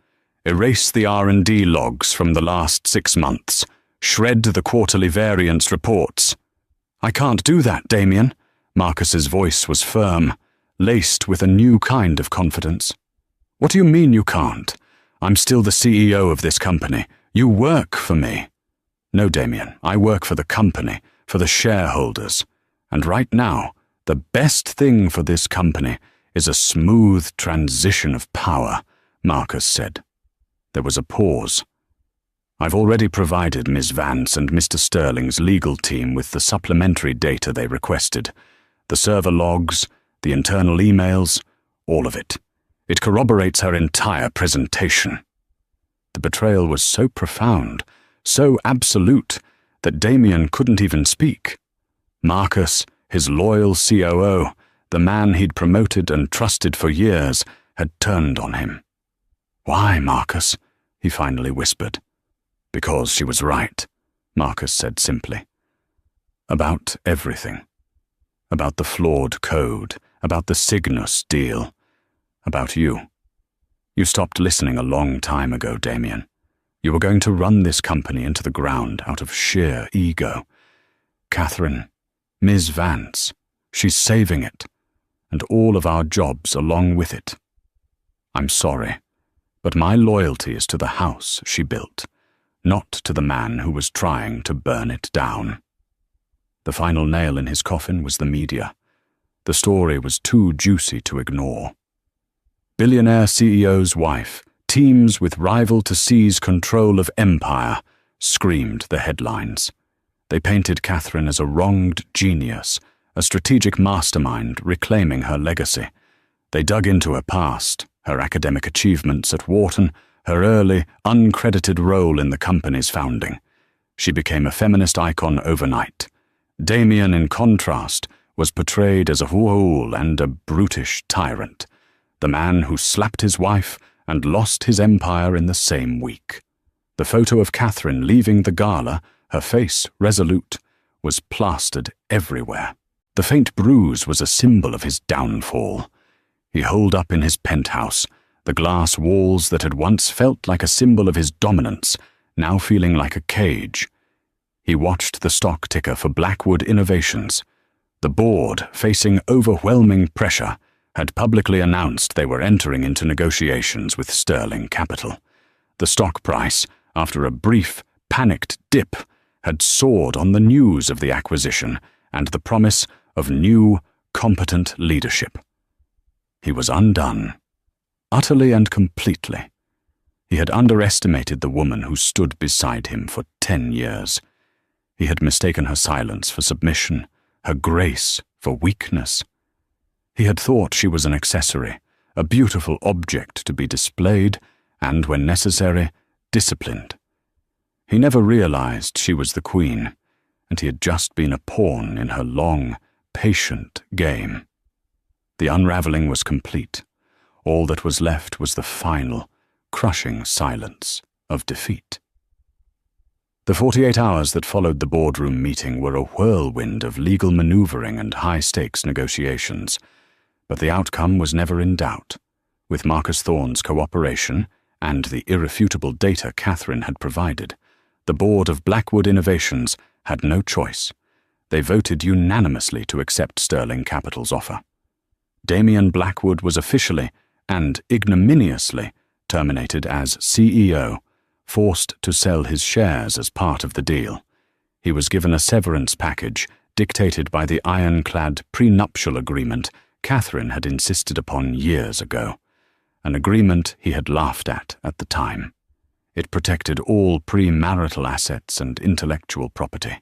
Erase the R&D logs from the last 6 months. Shred the quarterly variance reports." "I can't do that, Damien." Marcus's voice was firm, laced with a new kind of confidence. "What do you mean you can't? I'm still the CEO of this company. You work for me." "No, Damien, I work for the company, for the shareholders. And right now, the best thing for this company is a smooth transition of power," Marcus said. There was a pause. "I've already provided Ms. Vance and Mr. Sterling's legal team with the supplementary data they requested. The server logs, the internal emails, all of it. It corroborates her entire presentation." The betrayal was so profound, so absolute, that Damien couldn't even speak. Marcus, his loyal COO, The man he'd promoted and trusted for years had turned on him. "Why, Marcus?" he finally whispered. "Because she was right," Marcus said simply. "About everything. About the flawed code, about the Cygnus deal, about you. You stopped listening a long time ago, Damien. You were going to run this company into the ground out of sheer ego. Catherine, Ms. Vance, she's saving it, and all of our jobs along with it. I'm sorry, but my loyalty is to the house she built, not to the man who was trying to burn it down." The final nail in his coffin was the media. The story was too juicy to ignore. Billionaire CEO's wife teams with rival to seize control of empire, screamed the headlines. They painted Catherine as a wronged genius, a strategic mastermind reclaiming her legacy. They dug into her past, her academic achievements at Wharton, her early, uncredited role in the company's founding. She became a feminist icon overnight. Damien, in contrast, was portrayed as a fool and a brutish tyrant, the man who slapped his wife and lost his empire in the same week. The photo of Catherine leaving the gala, her face resolute, was plastered everywhere. The faint bruise was a symbol of his downfall. He holed up in his penthouse, the glass walls that had once felt like a symbol of his dominance, now feeling like a cage. He watched the stock ticker for Blackwood Innovations. The board, facing overwhelming pressure, had publicly announced they were entering into negotiations with Sterling Capital. The stock price, after a brief, panicked dip, had soared on the news of the acquisition and the promise of new, competent leadership. He was undone, utterly and completely. He had underestimated the woman who stood beside him for 10 years. He had mistaken her silence for submission, her grace for weakness. He had thought she was an accessory, a beautiful object to be displayed and, when necessary, disciplined. He never realized she was the queen, and he had just been a pawn in her long, patient game. The unraveling was complete. All that was left was the final, crushing silence of defeat. The 48 hours that followed the boardroom meeting were a whirlwind of legal maneuvering and high-stakes negotiations, but the outcome was never in doubt. With Marcus Thorne's cooperation and the irrefutable data Catherine had provided, the board of Blackwood Innovations had no choice. They voted unanimously to accept Sterling Capital's offer. Damien Blackwood was officially and ignominiously terminated as CEO, forced to sell his shares as part of the deal. He was given a severance package dictated by the ironclad prenuptial agreement Catherine had insisted upon years ago, an agreement he had laughed at the time. It protected all premarital assets and intellectual property.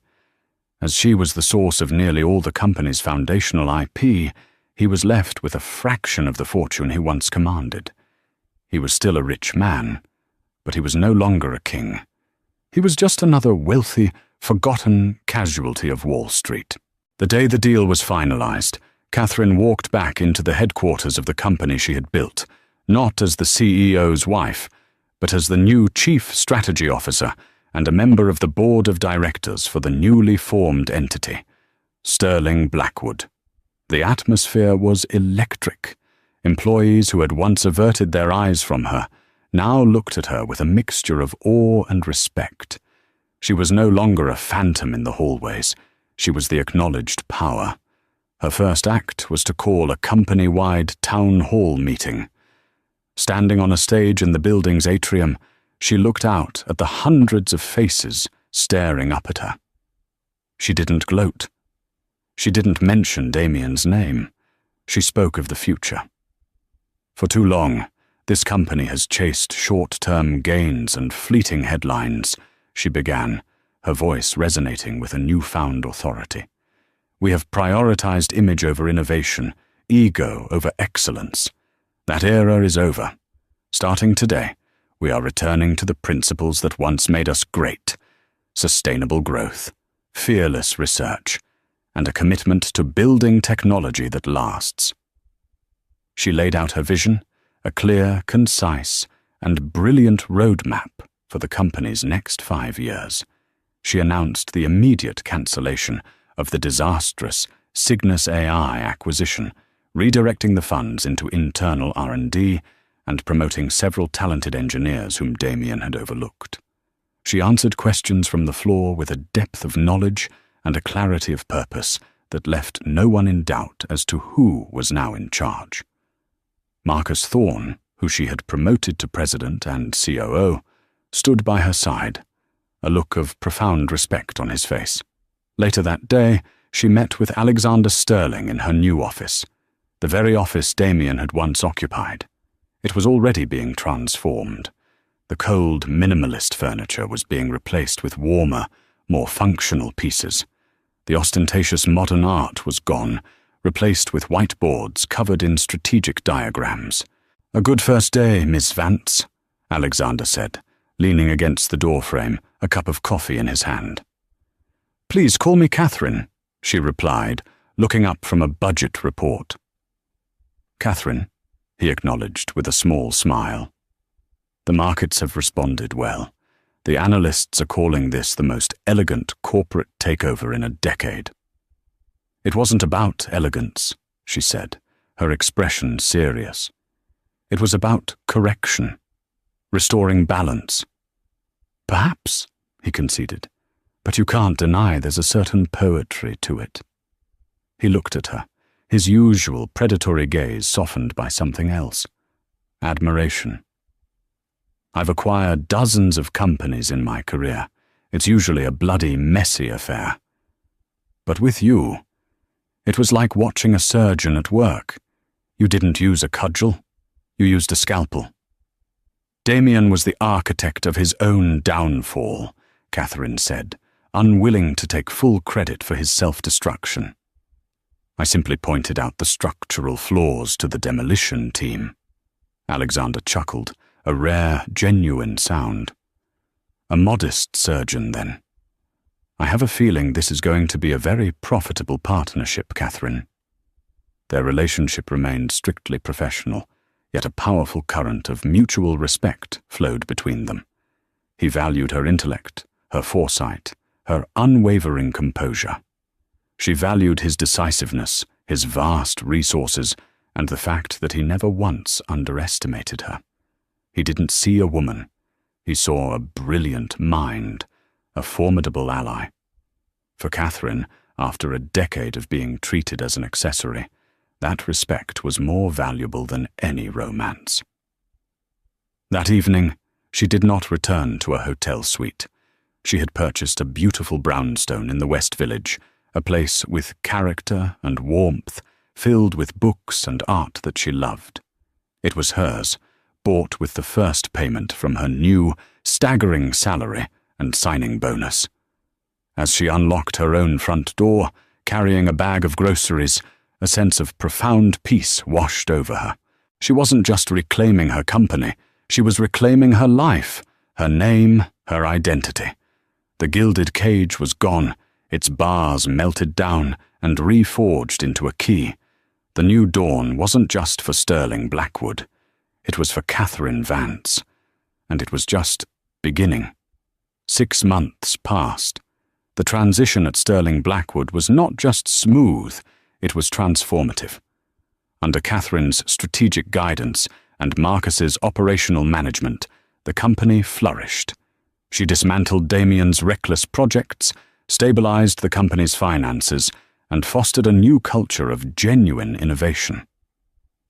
As she was the source of nearly all the company's foundational IP, he was left with a fraction of the fortune he once commanded. He was still a rich man, but he was no longer a king. He was just another wealthy, forgotten casualty of Wall Street. The day the deal was finalized, Catherine walked back into the headquarters of the company she had built, not as the CEO's wife, but as the new chief strategy officer and a member of the board of directors for the newly formed entity, Sterling Blackwood. The atmosphere was electric. Employees who had once averted their eyes from her now looked at her with a mixture of awe and respect. She was no longer a phantom in the hallways. She was the acknowledged power. Her first act was to call a company-wide town hall meeting. Standing on a stage in the building's atrium, she looked out at the hundreds of faces staring up at her. She didn't gloat. She didn't mention Damien's name. She spoke of the future. For too long, this company has chased short-term gains and fleeting headlines, she began, her voice resonating with a newfound authority. We have prioritized image over innovation, ego over excellence. That era is over. Starting today, we are returning to the principles that once made us great: sustainable growth, fearless research, and a commitment to building technology that lasts. She laid out her vision, a clear, concise, and brilliant roadmap for the company's next 5 years. She announced the immediate cancellation of the disastrous Cygnus AI acquisition, redirecting the funds into internal R&D and promoting several talented engineers whom Damien had overlooked. She answered questions from the floor with a depth of knowledge and a clarity of purpose that left no one in doubt as to who was now in charge. Marcus Thorne, who she had promoted to president and COO, stood by her side, a look of profound respect on his face. Later that day, she met with Alexander Sterling in her new office, the very office Damien had once occupied. It was already being transformed. The cold, minimalist furniture was being replaced with warmer, more functional pieces. The ostentatious modern art was gone, replaced with whiteboards covered in strategic diagrams. "A good first day, Miss Vance," Alexander said, leaning against the doorframe, a cup of coffee in his hand. "Please call me Catherine," she replied, looking up from a budget report. "Catherine," he acknowledged with a small smile. "The markets have responded well. The analysts are calling this the most elegant corporate takeover in a decade." "It wasn't about elegance," she said, her expression serious. "It was about correction, restoring balance." "Perhaps," he conceded, "but you can't deny there's a certain poetry to it." He looked at her, his usual predatory gaze softened by something else. Admiration. "I've acquired dozens of companies in my career. It's usually a bloody, messy affair. But with you, it was like watching a surgeon at work. You didn't use a cudgel, you used a scalpel." "Damien was the architect of his own downfall," Catherine said, unwilling to take full credit for his self-destruction. "I simply pointed out the structural flaws to the demolition team." Alexander chuckled, a rare, genuine sound. "A modest surgeon, then. I have a feeling this is going to be a very profitable partnership, Catherine." Their relationship remained strictly professional, yet a powerful current of mutual respect flowed between them. He valued her intellect, her foresight, her unwavering composure. She valued his decisiveness, his vast resources, and the fact that he never once underestimated her. He didn't see a woman. He saw a brilliant mind, a formidable ally. For Catherine, after a decade of being treated as an accessory, that respect was more valuable than any romance. That evening, she did not return to a hotel suite. She had purchased a beautiful brownstone in the West Village, a place with character and warmth, filled with books and art that she loved. It was hers, bought with the first payment from her new, staggering salary and signing bonus. As she unlocked her own front door, carrying a bag of groceries, a sense of profound peace washed over her. She wasn't just reclaiming her company, she was reclaiming her life, her name, her identity. The gilded cage was gone, its bars melted down and reforged into a key. The new dawn wasn't just for Sterling Blackwood. It was for Catherine Vance. And it was just beginning. 6 months passed. The transition at Sterling Blackwood was not just smooth, it was transformative. Under Catherine's strategic guidance and Marcus's operational management, the company flourished. She dismantled Damien's reckless projects, stabilized the company's finances, and fostered a new culture of genuine innovation.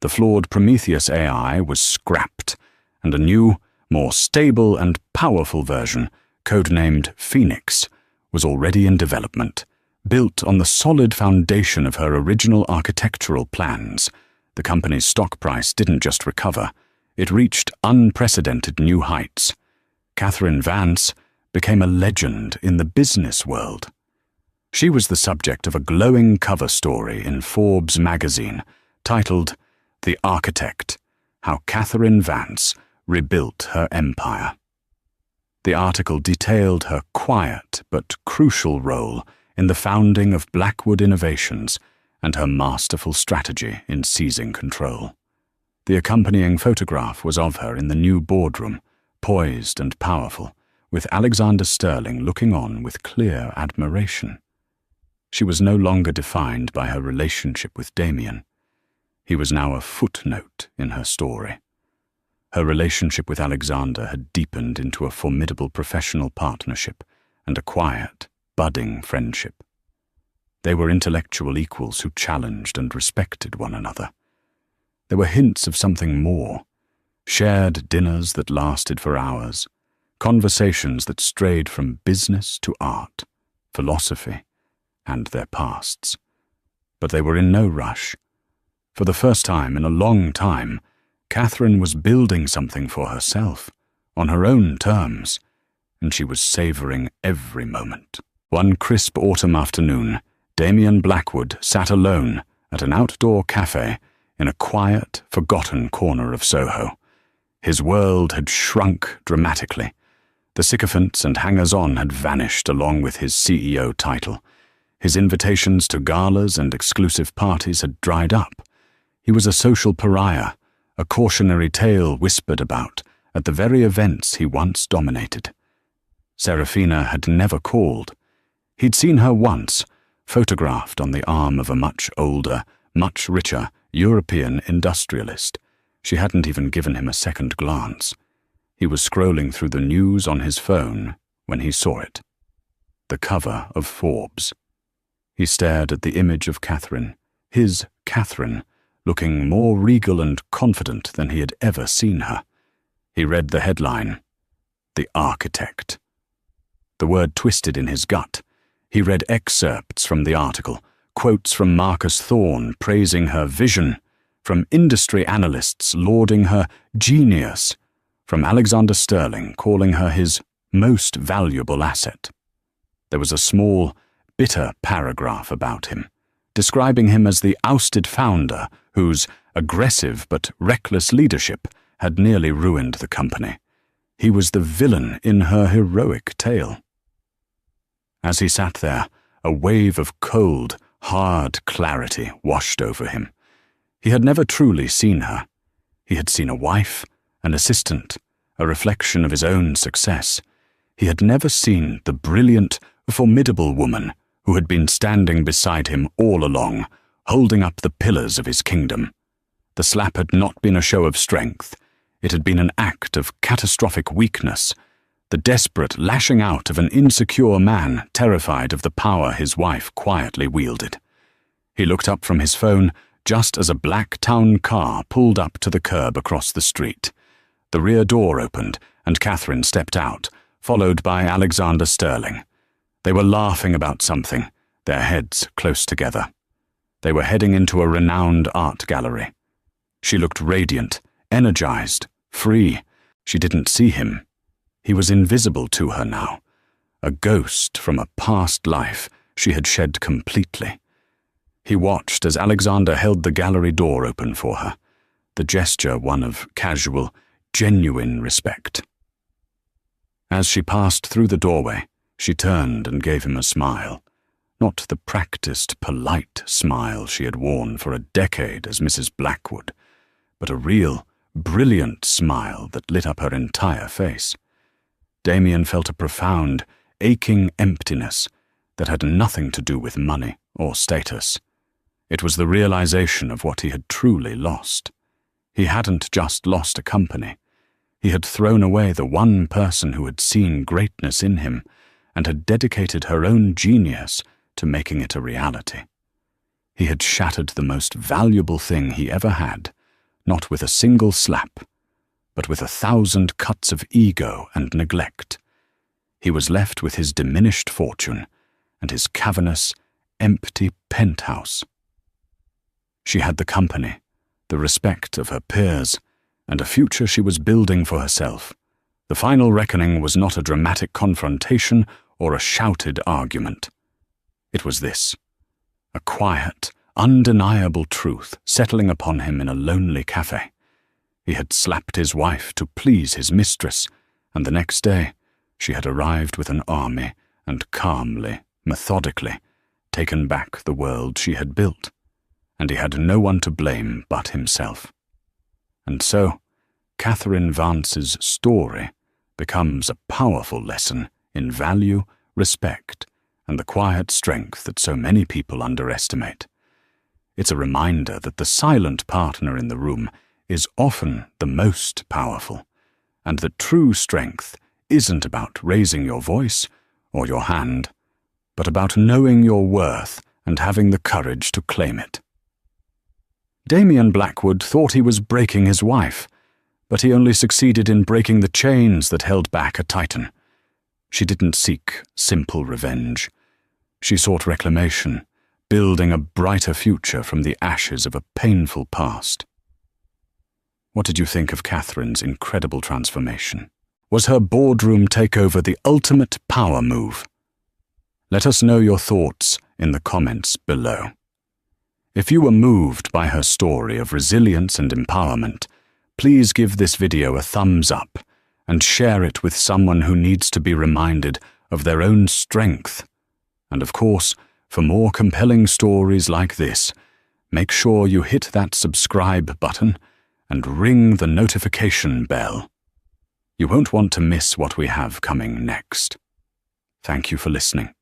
The flawed Prometheus AI was scrapped, and a new, more stable and powerful version, codenamed Phoenix, was already in development. Built on the solid foundation of her original architectural plans, the company's stock price didn't just recover, it reached unprecedented new heights. Catherine Vance became a legend in the business world. She was the subject of a glowing cover story in Forbes magazine, titled "The Architect: How Catherine Vance Rebuilt Her Empire." The article detailed her quiet but crucial role in the founding of Blackwood Innovations and her masterful strategy in seizing control. The accompanying photograph was of her in the new boardroom, poised and powerful, with Alexander Sterling looking on with clear admiration. She was no longer defined by her relationship with Damien. He was now a footnote in her story. Her relationship with Alexander had deepened into a formidable professional partnership and a quiet, budding friendship. They were intellectual equals who challenged and respected one another. There were hints of something more, shared dinners that lasted for hours, conversations that strayed from business to art, philosophy, and their pasts. But they were in no rush. For the first time in a long time, Catherine was building something for herself, on her own terms, and she was savouring every moment. One crisp autumn afternoon, Damien Blackwood sat alone at an outdoor cafe in a quiet, forgotten corner of Soho. His world had shrunk dramatically. The sycophants and hangers-on had vanished along with his CEO title. His invitations to galas and exclusive parties had dried up. He was a social pariah, a cautionary tale whispered about at the very events he once dominated. Serafina had never called. He'd seen her once, photographed on the arm of a much older, much richer European industrialist. She hadn't even given him a second glance. He was scrolling through the news on his phone when he saw it. The cover of Forbes. He stared at the image of Catherine, his Catherine, looking more regal and confident than he had ever seen her. He read the headline, "The Architect." The word twisted in his gut. He read excerpts from the article, quotes from Marcus Thorne praising her vision, from industry analysts lauding her genius, from Alexander Sterling calling her his most valuable asset. There was a small, bitter paragraph about him, describing him as the ousted founder whose aggressive but reckless leadership had nearly ruined the company. He was the villain in her heroic tale. As he sat there, a wave of cold, hard clarity washed over him. He had never truly seen her. He had seen a wife, an assistant, a reflection of his own success. He had never seen the brilliant, formidable woman who had been standing beside him all along, holding up the pillars of his kingdom. The slap had not been a show of strength. It had been an act of catastrophic weakness, the desperate lashing out of an insecure man terrified of the power his wife quietly wielded. He looked up from his phone just as a black town car pulled up to the curb across the street. The rear door opened and Catherine stepped out, followed by Alexander Sterling. They were laughing about something, their heads close together. They were heading into a renowned art gallery. She looked radiant, energized, free. She didn't see him. He was invisible to her now, a ghost from a past life she had shed completely. He watched as Alexander held the gallery door open for her, the gesture one of casual, genuine respect. As she passed through the doorway, she turned and gave him a smile, not the practiced, polite smile she had worn for a decade as Mrs. Blackwood, but a real, brilliant smile that lit up her entire face. Damien felt a profound, aching emptiness that had nothing to do with money or status. It was the realization of what he had truly lost. He hadn't just lost a company. He had thrown away the one person who had seen greatness in him and had dedicated her own genius to making it a reality. He had shattered the most valuable thing he ever had, not with a single slap, but with 1,000 cuts of ego and neglect. He was left with his diminished fortune and his cavernous, empty penthouse. She had the company, the respect of her peers, and a future she was building for herself. The final reckoning was not a dramatic confrontation or a shouted argument. It was this, a quiet, undeniable truth settling upon him in a lonely cafe. He had slapped his wife to please his mistress, and the next day she had arrived with an army and calmly, methodically taken back the world she had built, and he had no one to blame but himself. And so, Catherine Vance's story becomes a powerful lesson in value, respect, and the quiet strength that so many people underestimate. It's a reminder that the silent partner in the room is often the most powerful, and that true strength isn't about raising your voice or your hand, but about knowing your worth and having the courage to claim it. Damian Blackwood thought he was breaking his wife, but he only succeeded in breaking the chains that held back a titan. She didn't seek simple revenge. She sought reclamation, building a brighter future from the ashes of a painful past. What did you think of Catherine's incredible transformation? Was her boardroom takeover the ultimate power move? Let us know your thoughts in the comments below. If you were moved by her story of resilience and empowerment, please give this video a thumbs up and share it with someone who needs to be reminded of their own strength. And of course, for more compelling stories like this, make sure you hit that subscribe button and ring the notification bell. You won't want to miss what we have coming next. Thank you for listening.